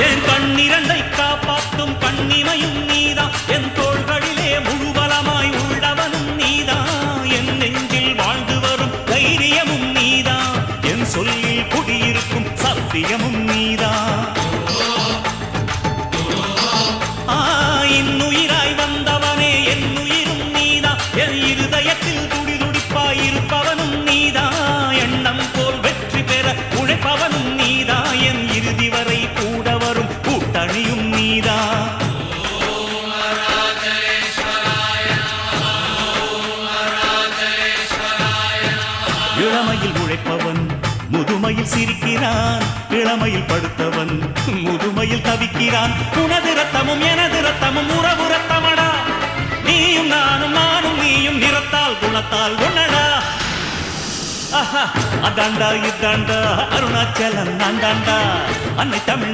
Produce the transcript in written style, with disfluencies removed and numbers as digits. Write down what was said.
என் கண்ணிரண்டை காப்பாற்றும் கண்ணிமையும் நீதான், என் தோள்களிலே முழுபலமாய் உள்ளவனும் நீதான், என் நெஞ்சில் வாழ்ந்து வரும் தைரியமும் நீதான், என் சொல்லில் குடியிருக்கும் சத்தியமும் நீதான். இன்னுயிராய் வந்தவனே என் உயிரும் நீதான், என் இருதயத்தில் துடிதுடிப்பாய் இருப்பவனும் நீதான், எண்ணம் போல் வெற்றி பெற உழைப்பவனும் நீதான், என் இறுதி வரை கூட வரும் கூட்டணியும் நீதான். இளமையில் உழைப்பவன் முதுமையில் சிரிக்கிறான், இளமையில் படுத்தவன் முதுமையில் தவிக்கிறான். உனது ரத்தமும் எனது ரத்தமும் உறவு ரத்தமடா, நீயும் நானும் நானும் நீயும் நிறத்தால் குணத்தால் ஒன்னடா. அதாண்டா இதாண்டா அருணாச்சலம் நான்தாண்டா அன்னை தமிழ்